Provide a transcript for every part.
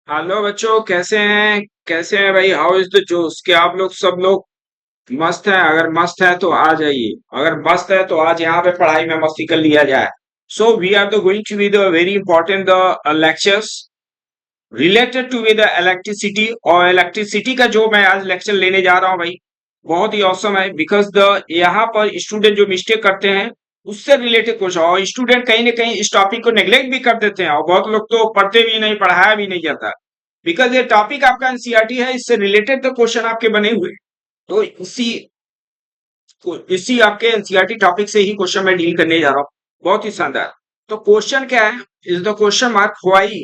Hello बच्चों, कैसे हैं भाई? हाउ इज द जोश? क्या आप लोग सब लोग मस्त हैं? अगर मस्त है तो आ जाइए। अगर मस्त है तो आज यहाँ पे पढ़ाई में मस्ती कर लिया जाए। So we are the going to be the very important the lectures related to with the electricity. और इलेक्ट्रिसिटी का जो मैं आज लेक्चर लेने जा रहा हूँ भाई, बहुत ही औसम है। बिकॉज द यहाँ पर स्टूडेंट जो मिस्टेक करते हैं उससे रिलेटेड क्वेश्चन, और स्टूडेंट कहीं ना कहीं इस टॉपिक को नेग्लेक्ट भी कर देते हैं, और बहुत लोग तो पढ़ते भी नहीं, पढ़ाया भी नहीं जाता। बिकॉज ये टॉपिक आपका एनसीईआरटी है, इससे रिलेटेड तो क्वेश्चन आपके बने हुए हैं। तो इसी आपके एनसीईआरटी टॉपिक से ही क्वेश्चन मैं डील करने जा रहा हूँ। बहुत ही शानदार। तो क्वेश्चन क्या है? Is the question mark why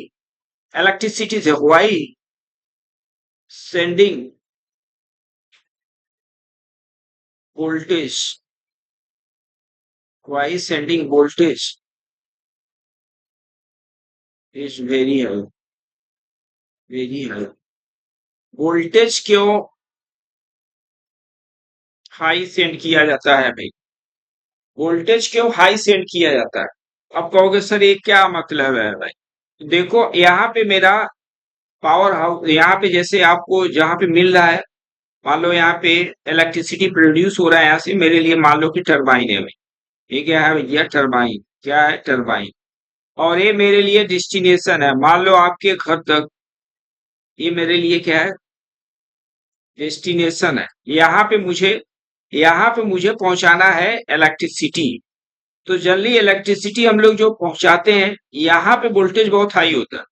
electricity से why sending voltage why sending voltage is very high. Voltage क्यों हाई सेंड किया जाता है भाई? वोल्टेज क्यों हाई सेंड किया जाता है? आप कहोगे सर ये क्या मतलब है भाई? देखो यहाँ पे मेरा पावर हाउस, यहाँ पे जैसे आपको जहाँ पे मिल रहा है, मान लो यहाँ पे इलेक्ट्रिसिटी प्रोड्यूस हो रहा है, यहाँ से मेरे लिए मान लो कि टरबाइन है भाई। ये क्या है भैया? टरबाइन। क्या है? टरबाइन। और ये मेरे लिए डेस्टिनेशन है, मान लो आपके घर तक। ये मेरे लिए क्या है? डेस्टिनेशन है। यहाँ पे मुझे पहुंचाना है इलेक्ट्रिसिटी। तो जनरली इलेक्ट्रिसिटी हम लोग जो पहुंचाते हैं, यहाँ पे वोल्टेज बहुत हाई होता है।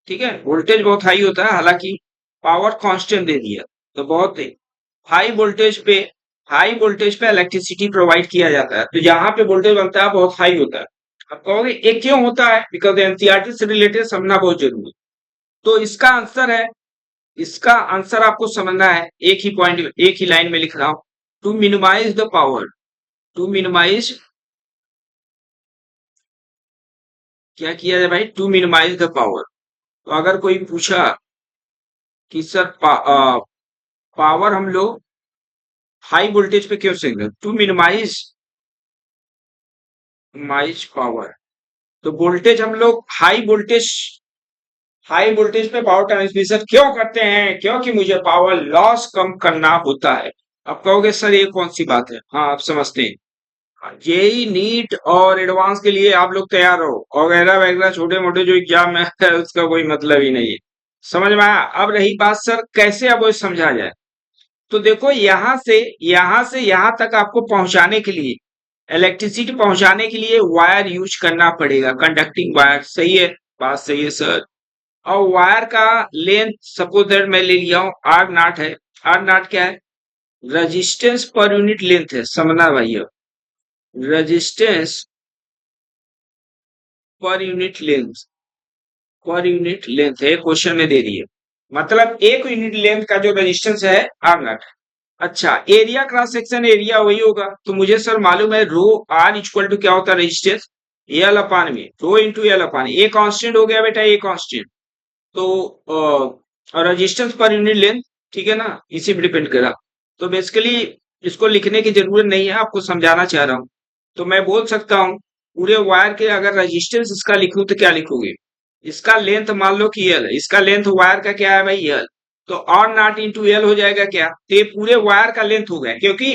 ठीक है, वोल्टेज बहुत हाई होता है, हालांकि पावर कांस्टेंट दे दिया तो बहुत हाई वोल्टेज पे हाई वोल्टेज पे इलेक्ट्रिसिटी प्रोवाइड किया जाता है। तो जहां पे वोल्टेज बनता है बहुत हाई होता है। आप कहोगे ये क्यों होता है? बिकॉज एनसीईआरटी से रिलेटेड समझना बहुत जरूरी है। तो इसका आंसर आपको समझना है। एक ही पॉइंट, एक ही लाइन में लिख रहा हूं। To minimize the power, to minimize, क्या किया जाए भाई? To minimize the power. तो अगर कोई पूछा कि सर पावर हम लोग हाई वोल्टेज पे क्यों सेंड, टू मिनिमाइज माइज पावर। तो वोल्टेज हम लोग हाई वोल्टेज पे पावर ट्रांसमिशन क्यों करते हैं? क्योंकि मुझे पावर लॉस कम करना होता है। आप कहोगे सर ये कौन सी बात है? हाँ, आप समझते हैं। जेई नीट और एडवांस के लिए आप लोग तैयार रहो, और वगैरह वगैरह छोटे मोटे जो एग्जाम है उसका कोई मतलब ही नहीं है। समझ में आया? अब रही बात सर कैसे अब वो समझा जाए। तो देखो यहाँ से यहाँ तक आपको पहुंचाने के लिए, इलेक्ट्रिसिटी पहुंचाने के लिए वायर यूज करना पड़ेगा, कंडक्टिंग वायर। सही है? बात सही है सर। और वायर का लेंथ सपोज दैट मैं ले लिया हूं आर नॉट है। आर नॉट क्या है? रेजिस्टेंस पर यूनिट लेंथ है, समझना भैया। रेजिस्टेंस पर यूनिट लेंथ, पर यूनिट लेंथ है, क्वेश्चन में दे दी है। मतलब एक यूनिट लेंथ का जो रेजिस्टेंस है आर नॉट। अच्छा, एरिया क्रॉस सेक्शन एरिया वही होगा। तो मुझे सर मालूम है रो आर इक्वल टू क्या होता है? रेजिस्टेंस एल अपान में, rho into L upon. A constant हो गया बेटा, ए कांस्टेंट। तो रेजिस्टेंस पर यूनिट लेंथ, ठीक है ना, इसी पे डिपेंड करा। तो बेसिकली इसको लिखने की जरूरत नहीं है, आपको समझाना चाह रहा हूँ। तो मैं बोल सकता हूँ पूरे वायर के अगर रेजिस्टेंस इसका लिखूं तो क्या लिखोगे? इसका लेंथ मान लो कि एल है, इसका लेंथ वायर का क्या है भाई? एल। तो आर नॉट इंटू एल हो जाएगा क्या? तो ये पूरे वायर का लेंथ हो गया, क्योंकि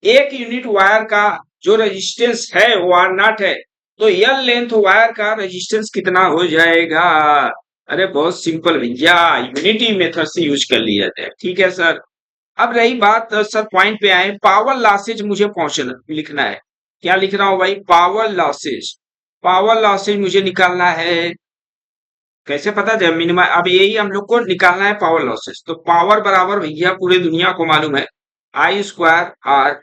एक यूनिट वायर का जो रेजिस्टेंस है वो आर नॉट है। तो एल लेंथ वायर का रेजिस्टेंस कितना हो जाएगा? अरे बहुत सिंपल भैया, यूनिटी मेथड से यूज कर लिया जाए। ठीक है सर। अब रही बात सर पॉइंट पे आए, पावर लॉसेज मुझे पहुंचना लिखना है। क्या लिख रहा हूं भाई? Power losses. पावर लॉसेज मुझे निकालना है। कैसे पता चले मिनिमम? अब यही हम लोग को निकालना है पावर लॉसेज। तो पावर बराबर भैया पूरे दुनिया को मालूम है I square R,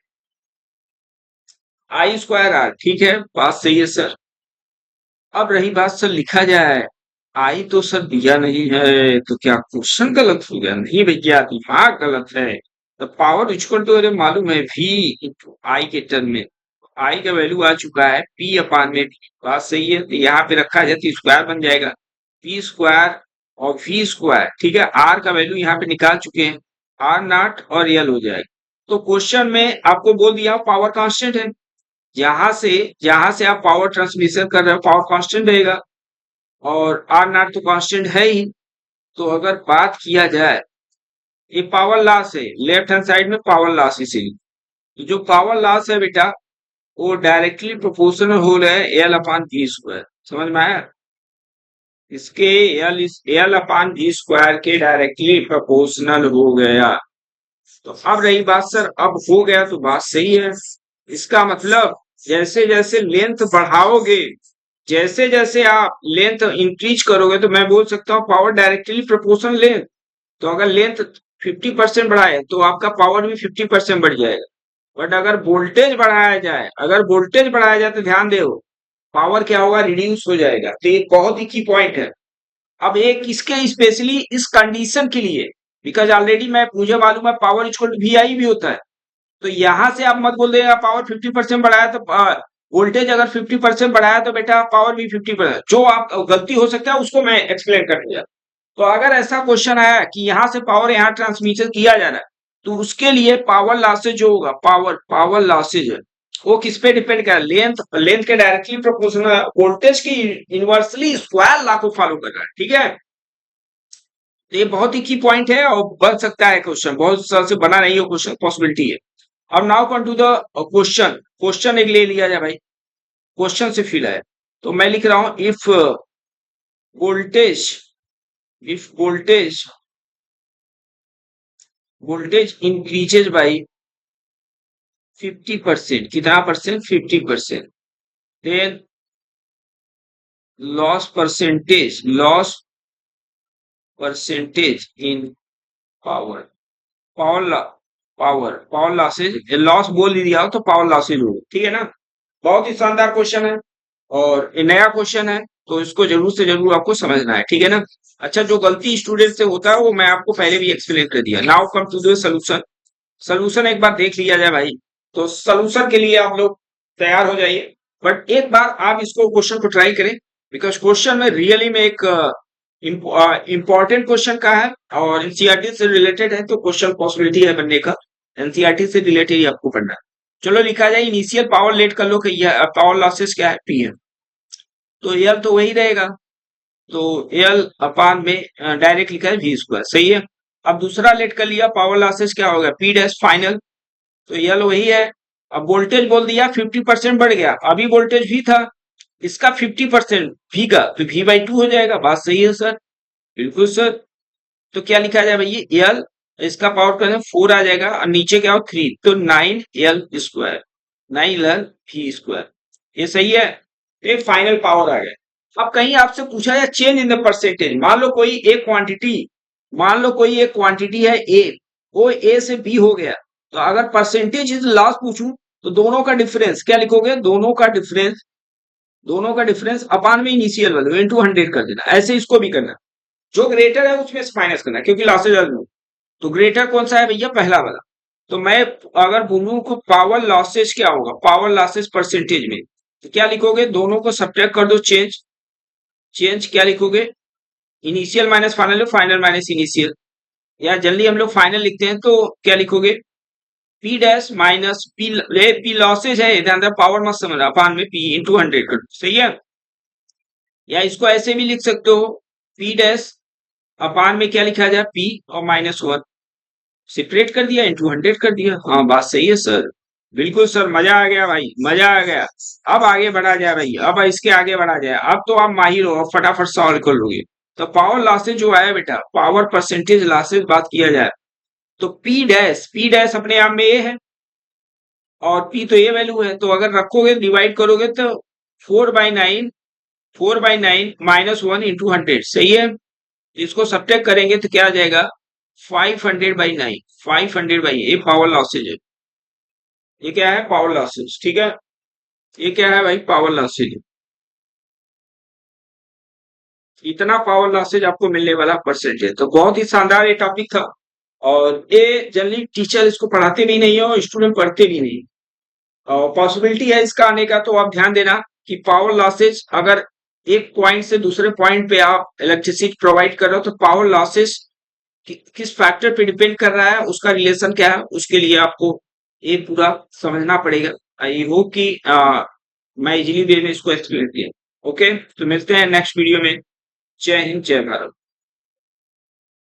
I square R. ठीक है, बात सही है सर। अब रही बात सर लिखा जाए, आई तो सर दिया नहीं है, तो क्या क्वेश्चन गलत हो गया? नहीं भैया, दिमाग गलत है। तो पावर इक्वल टू, अरे मालूम है वी इंटू आई के टर्म में। आई का वैल्यू आ चुका है पी अपान में भी। बात सही है, तो यहाँ पे रखा जाए तो स्क्वायर बन जाएगा, पी स्क्वायर और वी स्क्वायर। ठीक है, आर का वैल्यू यहाँ पे निकाल चुके हैं, आर नॉट और एल हो जाएगा। तो क्वेश्चन में आपको बोल दिया पावर कांस्टेंट है। जहां से आप पावर ट्रांसमिशन कर रहे हो पावर कांस्टेंट रहेगा, और आर नॉट तो कांस्टेंट है ही। तो अगर बात किया जाए, ये पावर लॉस है, लेफ्ट हैंड साइड में पावर लॉस, इसीलिए तो जो पावर लॉस है बेटा, वो डायरेक्टली प्रोपोर्शनल हो रहा है एल अपान वी स्क्वायर। समझ में आया? इसके एल अपान वी स्क्वायर के डायरेक्टली प्रोपोर्शनल हो गया। तो अब रही बात सर, अब हो गया तो बात सही है। इसका मतलब जैसे जैसे लेंथ बढ़ाओगे, जैसे जैसे आप लेंथ इंक्रीज करोगे, तो मैं बोल सकता हूँ पावर डायरेक्टली प्रोपोर्शनल लेंथ। तो अगर लेंथ 50% बढ़ाए तो आपका पावर भी 50% बढ़ जाएगा। बट अगर वोल्टेज बढ़ाया जाए, अगर वोल्टेज बढ़ाया जाए तो ध्यान दो, पावर क्या होगा, रिड्यूस हो जाएगा। तो ये बहुत ही की पॉइंट है। अब एक इसके स्पेशली इस कंडीशन के लिए, बिकॉज ऑलरेडी मैं मुझे मालूम है पावर इक्वल टू वी आई भी होता है। तो यहां से आप मत बोल देगा पावर 50% बढ़ाया तो वोल्टेज अगर 50% बढ़ाया तो बेटा पावर भी 50%, जो आप गलती हो सकता है उसको मैं एक्सप्लेन कर दिया। तो अगर ऐसा क्वेश्चन आया कि यहाँ से पावर यहाँ ट्रांसमिशन किया जा रहा है, तो उसके लिए पावर लॉसेज जो होगा, पावर लॉसेज है, वो किस पे डिपेंड कर रहा है, लेंथ के डायरेक्टली प्रोपोर्शनल वोल्टेज की इनवर्सली स्क्वायर लॉ को फॉलो कर रहा है। ठीक है, तो ये बहुत ही की पॉइंट है और बन सकता है क्वेश्चन, बहुत साल से बना नहीं हो क्वेश्चन, पॉसिबिलिटी है। अब now come to the question. Question एक ले लिया जाए भाई, क्वेश्चन से फील है। तो मैं लिख रहा हूं voltage if voltage increases by 50%, कितना percent, 50%, then loss percentage in power, power power losses, loss बोल ही दिया हो तो पावर लॉसेज होगा। ठीक है ना, बहुत ही शानदार क्वेश्चन है और ये नया क्वेश्चन है, तो इसको जरूर से जरूर आपको समझना है। ठीक है ना। अच्छा, जो गलती स्टूडेंट से होता है वो मैं आपको पहले भी एक्सप्लेन कर दिया। Now come to the solution. Solution एक बार देख लिया जाए भाई, तो सोल्यूशन के लिए आप लोग तैयार हो जाइए। बट एक बार आप इसको क्वेश्चन को ट्राई करें, बिकॉज क्वेश्चन में रियली में एक इंपॉर्टेंट क्वेश्चन का है और एनसीईआरटी से रिलेटेड है, तो क्वेश्चन पॉसिबिलिटी है बनने का, एनसीईआरटी से रिलेटेड ही आपको पढ़ना है। चलो लिखा जाए, इनिशियल पावर लेट कर लो कि पावर लॉसेस क्या है, पी है। तो एल तो वही रहेगा, तो एल अपान में डायरेक्ट लिखा है वी स्क्वायर, सही है। अब दूसरा लेट कर लिया, पावर लॉसेस क्या होगा, पी डैश फाइनल, तो एल वही है। अब वोल्टेज बोल दिया 50% बढ़ गया, अभी वोल्टेज भी था, इसका 50% भी का, तो भी बाई 2 हो जाएगा। बात सही है सर, बिल्कुल सर। तो क्या लिखा जाए भैया, एल, इसका पावर कर 4 आ जाएगा और नीचे क्या हो 3, तो 9 एल स्क्वायर, 9 एल भी स्क्वायर, ये सही है। ये फाइनल पावर आ गया। अब कहीं आपसे पूछा जाए चेंज इन द परसेंटेज, मान लो कोई एक क्वांटिटी है ए, वो ए से बी हो गया, तो अगर परसेंटेज इज लॉस पूछूं तो दोनों का डिफरेंस क्या लिखोगे, दोनों का डिफरेंस अपान में इनिशियल वैल्यू इनटू 100 कर देना। ऐसे इसको भी करना, जो ग्रेटर है उसमें से माइनस करना, क्योंकि लॉसेज, तो ग्रेटर कौन सा है भैया, पहला वाला। तो मैं अगर बोलूं को पावर लॉसेज क्या होगा, पावर लॉसेज परसेंटेज में, तो क्या लिखोगे, दोनों को सब्ट्रैक्ट कर दो, चेंज क्या लिखोगे, initial minus final, final minus initial, या जल्दी हम लोग फाइनल लिखते हैं तो क्या लिखोगे, P dash minus P losses है, ध्यान दे पावर मत समझना, अपान में पी इंटू 100 कर दो, सही है। या इसको ऐसे भी लिख सकते हो, पी डैश अपान में क्या लिखा जाए, पी और -1 सेपरेट कर दिया, इंटू 100 कर दिया। हाँ बात सही है सर, बिल्कुल सर, मजा आ गया भाई, मजा आ गया। अब आगे बढ़ा जाए भाई, अब इसके आगे बढ़ा जाए, अब तो आप माहिर हो, अब फटाफट सॉल्व कर लोगे। तो पावर लॉसेज जो है बेटा, पावर परसेंटेज लॉसेज बात किया जाए, तो पी डैश अपने आप में ए है और पी तो ए वैल्यू है, तो अगर रखोगे डिवाइड करोगे तो 4/9, 4/9 -1 इंटू 100, सही है। इसको सब्ट्रैक्ट करेंगे तो क्या आ जाएगा, 500/9, 500/, ये पावर लॉसेज है, ये क्या है, पावर लॉसेज। ठीक है, ये क्या है भाई, पावर लॉसेज, इतना पावर लॉसेज आपको मिलने वाला परसेंटेज। तो बहुत ही शानदार ये टॉपिक था, और ये जनरली टीचर इसको पढ़ाते भी नहीं है और स्टूडेंट पढ़ते भी नहीं, और पॉसिबिलिटी है इसका आने का। तो आप ध्यान देना कि पावर लॉसेज, अगर एक पॉइंट से दूसरे पॉइंट पे आप इलेक्ट्रिसिटी प्रोवाइड कर रहे हो, तो पावर लॉसेज किस फैक्टर पे डिपेंड कर रहा है, उसका रिलेशन क्या है, उसके लिए आपको ये पूरा समझना पड़ेगा। आई होप कि मैं इजीली वे में इसको एक्सप्लेन किया। ओके, तो मिलते हैं नेक्स्ट वीडियो में। जय हिंद, जय भारत।